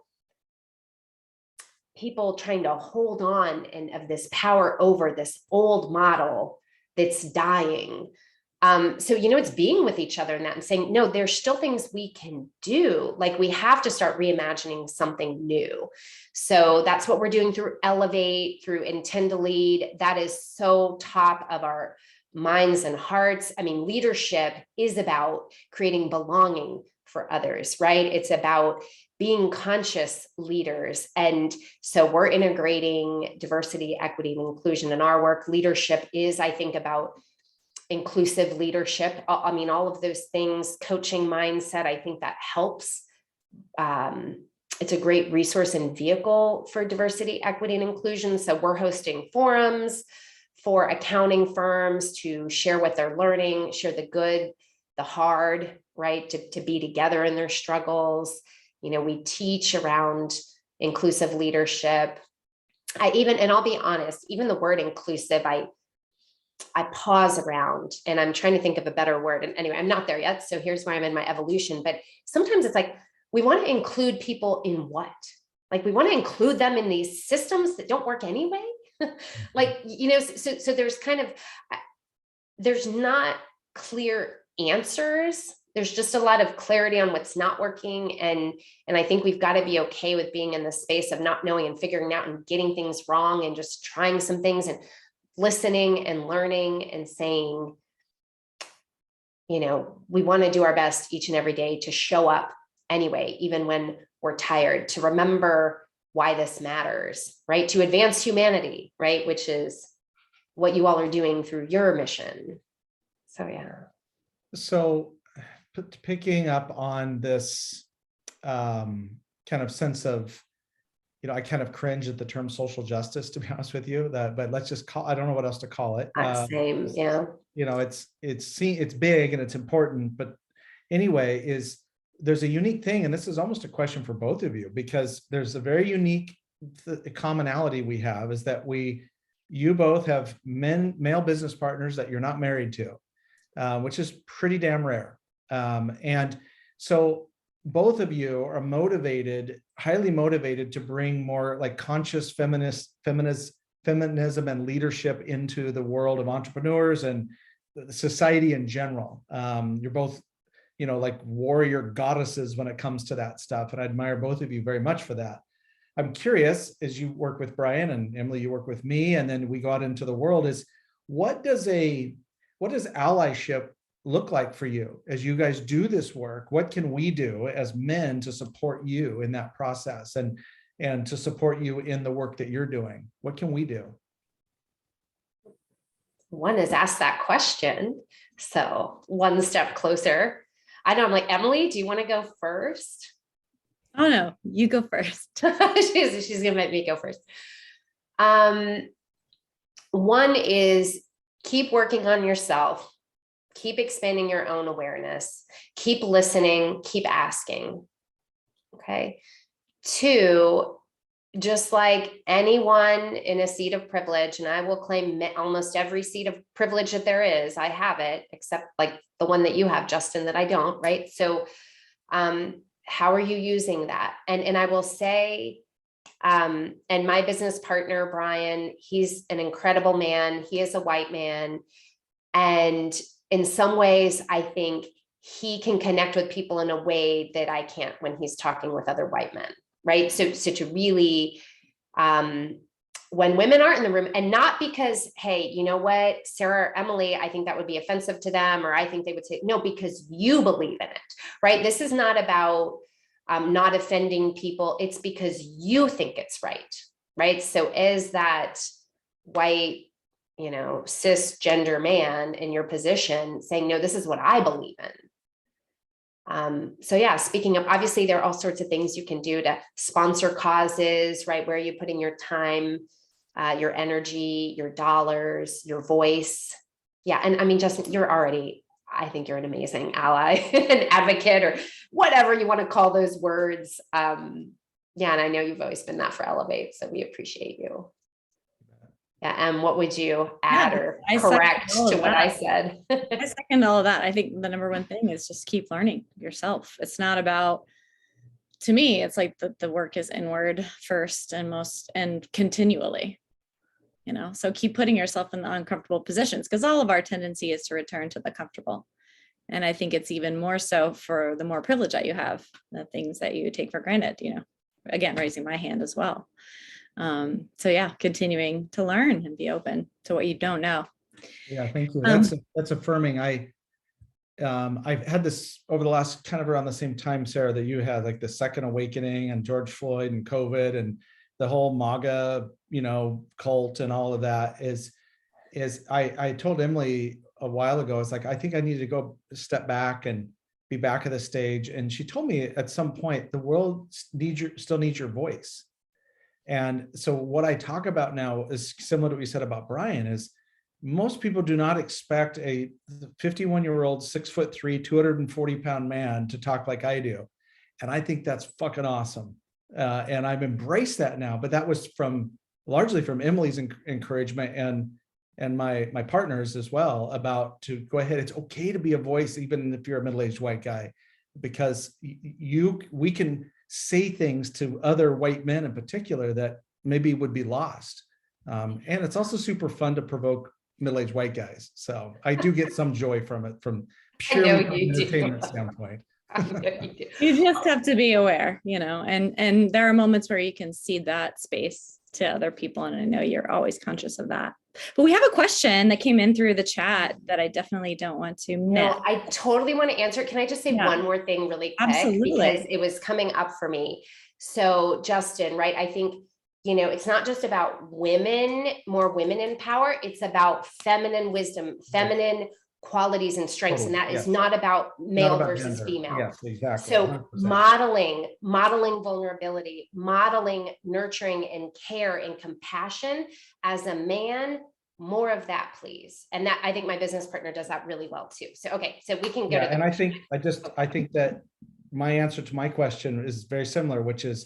people trying to hold on and of this power over this old model that's dying. So, it's being with each other in that and saying, no, there's still things we can do. Like, we have to start reimagining something new. So that's what we're doing through Elevate, through Intend to Lead. That is so top of our minds and hearts. I mean, leadership is about creating belonging for others, right? It's about being conscious leaders. And so we're integrating diversity, equity, and inclusion in our work. Leadership is, I think, about inclusive leadership. I mean, all of those things, coaching mindset, I think that helps. It's a great resource and vehicle for diversity, equity, and inclusion. So we're hosting forums for accounting firms to share what they're learning, share the good, the hard, right? To be together in their struggles. We teach around inclusive leadership. And I'll be honest, even the word inclusive, I pause around and I'm trying to think of a better word. And anyway, I'm not there yet. So here's where I'm in my evolution. But sometimes it's like, we want to include people in what? Like, we want to include them in these systems that don't work anyway. So there's there's not clear answers. There's just a lot of clarity on what's not working. And I think we've got to be okay with being in the space of not knowing and figuring out and getting things wrong and just trying some things and listening and learning and saying, we want to do our best each and every day to show up anyway, even when we're tired, to remember why this matters, right? To advance humanity, right? Which is what you all are doing through your mission. So, yeah. So picking up on this kind of sense of, I kind of cringe at the term social justice, to be honest with you, but let's just I don't know what else to call it. Same, yeah. It's big and it's important, but anyway, there's a unique thing, and this is almost a question for both of you, because there's a very unique commonality we have, is that you both have male business partners that you're not married to, which is pretty damn rare. And so both of you are highly motivated to bring more like conscious feminist feminism and leadership into the world of entrepreneurs and society in general. You're both, like warrior goddesses when it comes to that stuff. And I admire both of you very much for that. I'm curious, as you work with Brian and Emily, you work with me, and then we go out into the world, is what does allyship look like for you as you guys do this work? What can we do as men to support you in that process and to support you in the work that you're doing? What can we do? One is ask that question. So one step closer. I know, I'm like, Emily, do you want to go first? Oh no, you go first. She's gonna make me go first. One is keep working on yourself, keep expanding your own awareness, keep listening, keep asking. Okay. 2, just like anyone in a seat of privilege, and I will claim almost every seat of privilege that there is, I have it, except like the one that you have, Justin, that I don't, right? So, how are you using that? And I will say, and my business partner, Brian, he's an incredible man. He is a white man. And in some ways, I think he can connect with people in a way that I can't when he's talking with other white men, right? So to really, when women aren't in the room, and not because, hey, you know what, Sarah or Emily, I think that would be offensive to them, or I think they would say, no, because you believe in it, right? This is not about not offending people. It's because you think it's right? So as that white, cisgender man in your position saying, no, this is what I believe in. So yeah, speaking of, obviously there are all sorts of things you can do to sponsor causes, right? Where are you putting your time, your energy, your dollars, your voice? Yeah. And I mean, Justin, I think you're an amazing ally, an advocate, or whatever you want to call those words. Yeah. And I know you've always been that for Elevate. So we appreciate you. Yeah. And what would you add or correct to what I said? I second all of that. I think the number one thing is just keep learning yourself. It's not about, to me, it's like the work is inward first and continually, so keep putting yourself in the uncomfortable positions, because all of our tendency is to return to the comfortable. And I think it's even more so for the more privilege that you have, the things that you take for granted, again, raising my hand as well. So yeah, continuing to learn and be open to what you don't know. Yeah, thank you. That's affirming. I've had this over the last kind of around the same time, Sarah, that you had, like the second awakening and George Floyd and COVID and the whole MAGA, cult and all of that I told Emily a while ago, it's like, I think I need to go step back and be back at the stage. And she told me at some point, the world still needs your voice. And so what I talk about now is similar to what you said about Brian, is most people do not expect a 51-year-old, 6'3", 240-pound man to talk like I do. And I think that's fucking awesome. And I've embraced that now, but that was largely from Emily's encouragement and my partners as well, about to go ahead. It's okay to be a voice, even if you're a middle-aged white guy, because we can say things to other white men in particular that maybe would be lost. And it's also super fun to provoke middle-aged white guys. So I do get some joy from it, from purely from an entertainment standpoint. You just have to be aware, and there are moments where you can cede that space to other people. And I know you're always conscious of that. But we have a question that came in through the chat that I definitely don't want to miss. No, I totally want to answer it. Can I just say one more thing really quick? Absolutely. Because it was coming up for me. So Justin, right? I think, it's not just about more women in power. It's about feminine wisdom, feminine qualities and strengths. Totally, and that is not about male versus gender. female. Yes, exactly. So 100%. modeling vulnerability, modeling nurturing and care and compassion as a man, more of that, please. And that, I think my business partner does that really well too. So, okay. So we can go to and I think that my answer to my question is very similar, which is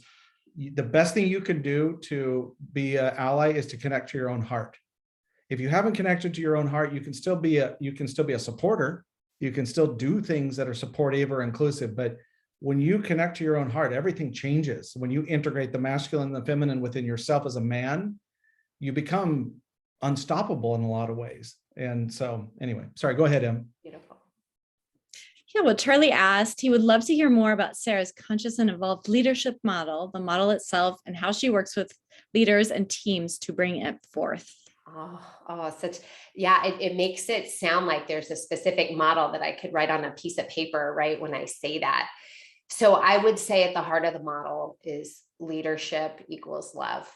the best thing you can do to be an ally is to connect to your own heart. If you haven't connected to your own heart, you can still be a supporter. You can still do things that are supportive or inclusive. But when you connect to your own heart, everything changes. When you integrate the masculine and the feminine within yourself as a man, you become unstoppable in a lot of ways. And so anyway, sorry, go ahead, Em. Beautiful. Yeah, well, Charlie asked, he would love to hear more about Sarah's conscious and evolved leadership model, the model itself, and how she works with leaders and teams to bring it forth. It makes it sound like there's a specific model that I could write on a piece of paper, right? When I say that. So I would say at the heart of the model is leadership equals love.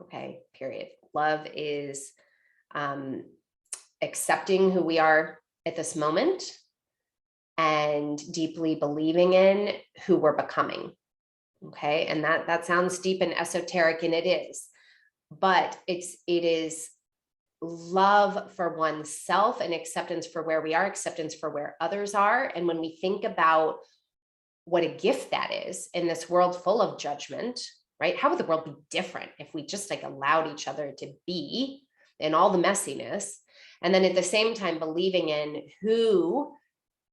Okay, period. Love is accepting who we are at this moment and deeply believing in who we're becoming. Okay, and that sounds deep and esoteric, and it is, but it is love for oneself and acceptance for where we are, acceptance for where others are. And when we think about what a gift that is in this world full of judgment, right? How would the world be different if we just like allowed each other to be in all the messiness? And then at the same time, believing in who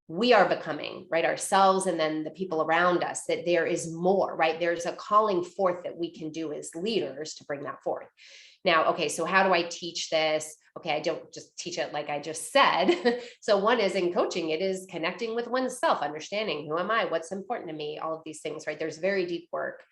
we are becoming, right? Ourselves, and then the people around us, that there is more, right? There's a calling forth that we can do as leaders to bring that forth. Now, okay, so how do I teach this? Okay, I don't just teach it like I just said. So one is in coaching, it is connecting with oneself, understanding who am I, what's important to me, all of these things, right? There's very deep work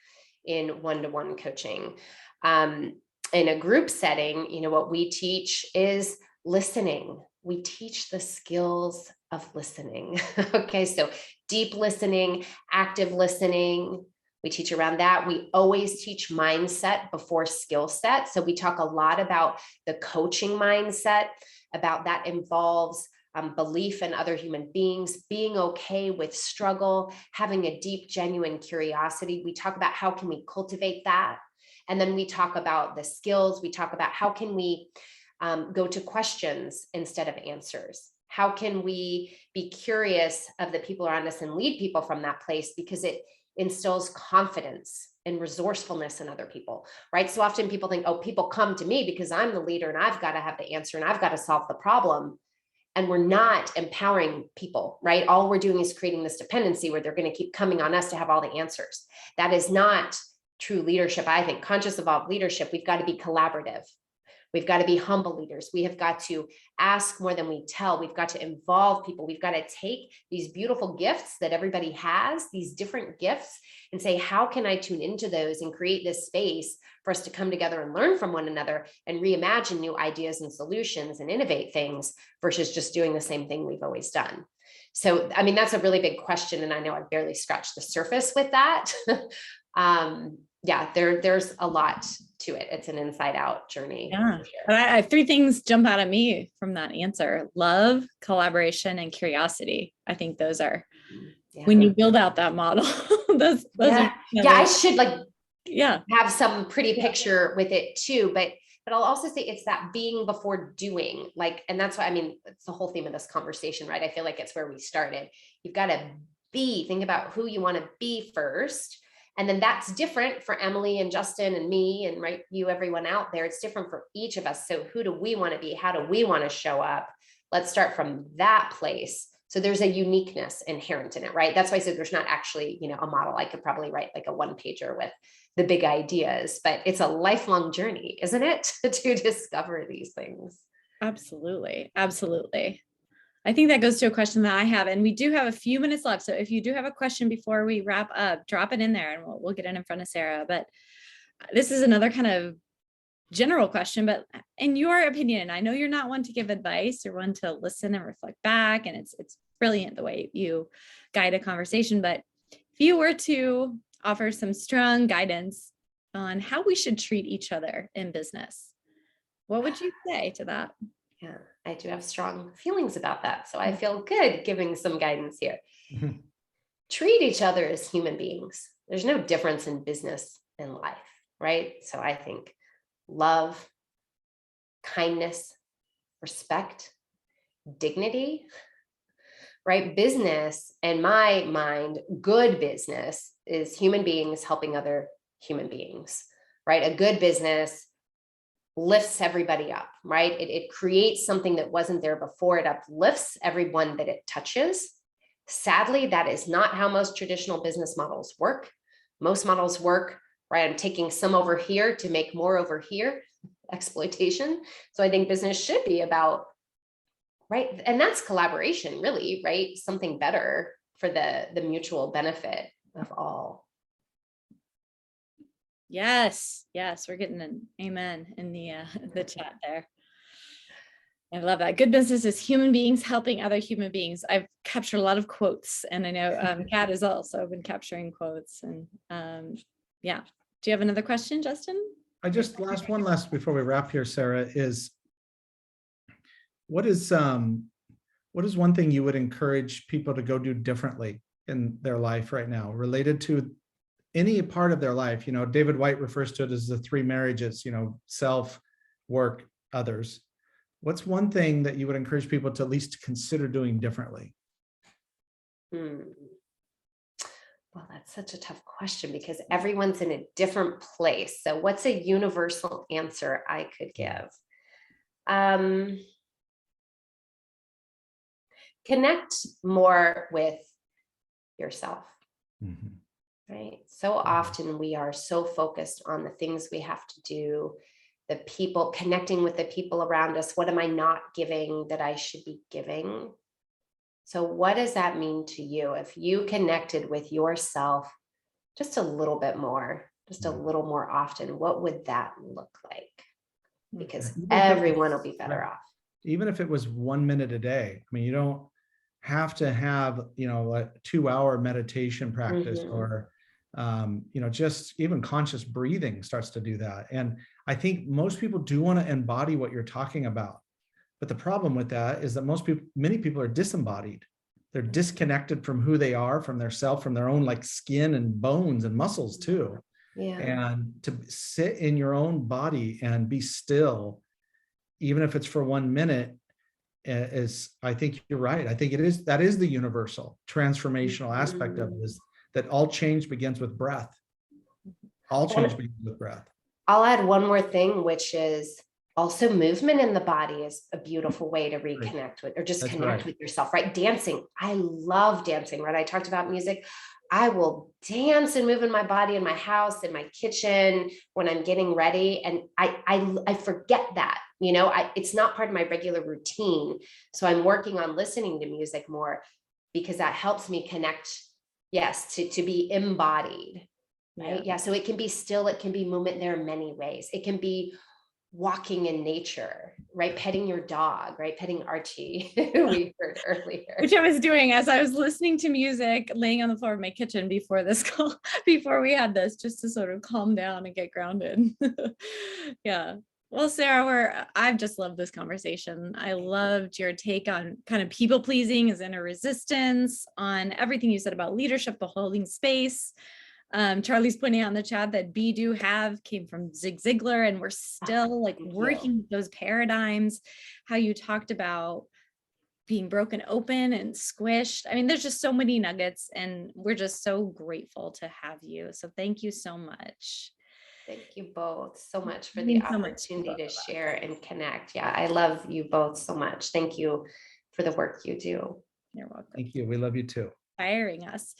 in one-to-one coaching. In a group setting, what we teach is listening. We teach the skills of listening. Okay, so deep listening, active listening, we teach around that. We always teach mindset before skill set. So we talk a lot about the coaching mindset, about that involves belief in other human beings, being okay with struggle, having a deep, genuine curiosity. We talk about how can we cultivate that. And then we talk about the skills. We talk about how can we go to questions instead of answers. How can we be curious of the people around us and lead people from that place? Because it instills confidence and resourcefulness in other people, right? So often people think, oh, people come to me because I'm the leader and I've got to have the answer and I've got to solve the problem. And we're not empowering people, right? All we're doing is creating this dependency where they're going to keep coming on us to have all the answers. That is not true leadership. I think conscious evolved leadership, we've got to be collaborative. We've got to be humble leaders. We have got to ask more than we tell. We've got to involve people. We've got to take these beautiful gifts that everybody has, these different gifts, and say, how can I tune into those and create this space for us to come together and learn from one another and reimagine new ideas and solutions and innovate things versus just doing the same thing we've always done. So, I mean, that's a really big question. And I know I've barely scratched the surface with that. There's a lot to it. It's an inside out journey. Yeah. Sure. I have three things jump out at me from that answer: love, collaboration, and curiosity. I think those are when you build out that model. those are, I should have some pretty picture with it too, but I'll also say it's that being before doing, and that's why, I mean, it's the whole theme of this conversation, right? I feel like it's where we started. You've got to think about who you want to be first. And then that's different for Emily and Justin and me and you, everyone out there. It's different for each of us. So who do we want to be? How do we want to show up? Let's start from that place. So there's a uniqueness inherent in it, right? That's why I said there's not actually, a model. I could probably write like a one-pager with the big ideas, but it's a lifelong journey, isn't it? To discover these things. Absolutely. Absolutely. I think that goes to a question that I have, and we do have a few minutes left. So if you do have a question before we wrap up, drop it in there and we'll get it in front of Sarah. But this is another kind of general question, but in your opinion, I know you're not one to give advice, you're one to listen and reflect back. And it's brilliant the way you guide a conversation. But if you were to offer some strong guidance on how we should treat each other in business, what would you say to that? Yeah, I do have strong feelings about that. So I feel good giving some guidance here. Mm-hmm. Treat each other as human beings. There's no difference in business and life, right? So I think love, kindness, respect, dignity, right? Business, in my mind, good business is human beings helping other human beings, right? A good business lifts everybody up, right? It creates something that wasn't there before. It uplifts everyone that it touches. Sadly, that is not how most traditional business models work. Most models work, right? I'm taking some over here to make more over here. exploitation. So I think business should be about, right, and that's collaboration, really, right? Something better for the mutual benefit of all. Yes, yes, we're getting an amen in the chat there. I love that. Good business is human beings helping other human beings. I've captured a lot of quotes, and I know Kat has also been capturing quotes. And yeah, do you have another question, Justin? One last before we wrap here, Sarah, is what is one thing you would encourage people to go do differently in their life right now, related to any part of their life? You know, David White refers to it as the 3 marriages, you know, self, work, others. What's one thing that you would encourage people to at least consider doing differently? Well, that's such a tough question because everyone's in a different place. So what's a universal answer I could give? Connect more with yourself. Right? So often we are so focused on the things we have to do, the people, connecting with the people around us. What am I not giving that I should be giving? So what does that mean to you if you connected with yourself just a little bit more, just a little more often? What would that look like? Because everyone will be better off. Even if it was 1 minute a day. I mean, you don't have to have, you know, a 2-hour meditation practice or you know, just even conscious breathing starts to do that. And I think most people do want to embody what you're talking about. But the problem with that is that many people are disembodied. They're disconnected from who they are, from their self, from their own like skin and bones and muscles too. Yeah. And to sit in your own body and be still, even if it's for 1 minute, is, I think you're right. I think that is the universal transformational aspect of it, is that all change begins with breath. All change begins with breath. I'll add one more thing, which is also movement in the body is a beautiful way to reconnect with, or just connect with yourself, right? Dancing. I love dancing, right? I talked about music. I will dance and move in my body, in my house, in my kitchen, when I'm getting ready. And I forget that, you know, it's not part of my regular routine. So I'm working on listening to music more because that helps me connect, yes, to be embodied, right? Yeah. So it can be still, it can be movement. There are many ways. It can be walking in nature, right? Petting your dog, right? Petting Archie, who we heard earlier. Which I was doing as I was listening to music, laying on the floor of my kitchen before this call, before we had this, just to sort of calm down and get grounded. Yeah. Well, Sarah, I've just loved this conversation. I loved your take on kind of people pleasing as inner resistance, on everything you said about leadership, the holding space. Charlie's pointing out in the chat that Be Do Have came from Zig Ziglar, and we're still like working with those paradigms. How you talked about being broken open and squished. I mean, there's just so many nuggets, and we're just so grateful to have you. So thank you so much. Thank you both so much for the opportunity to share and connect. Yeah, I love you both so much. Thank you for the work you do. You're welcome. Thank you. We love you too. Inspiring us.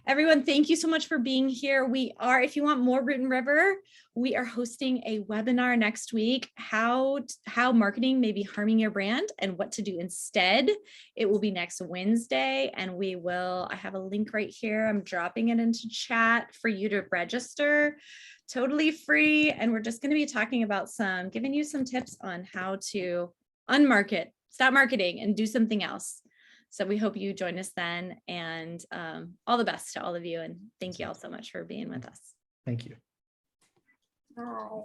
Everyone, thank you so much for being here. We are, if you want more Root and River, we are hosting a webinar next week, how marketing may be harming your brand and what to do instead. It will be next Wednesday, and I have a link right here. I'm dropping it into chat for you to register, totally free. And we're just going to be talking about giving you some tips on how to unmarket, stop marketing, and do something else. So we hope you join us then, and all the best to all of you. And thank you all so much for being with us. Thank you. Bye.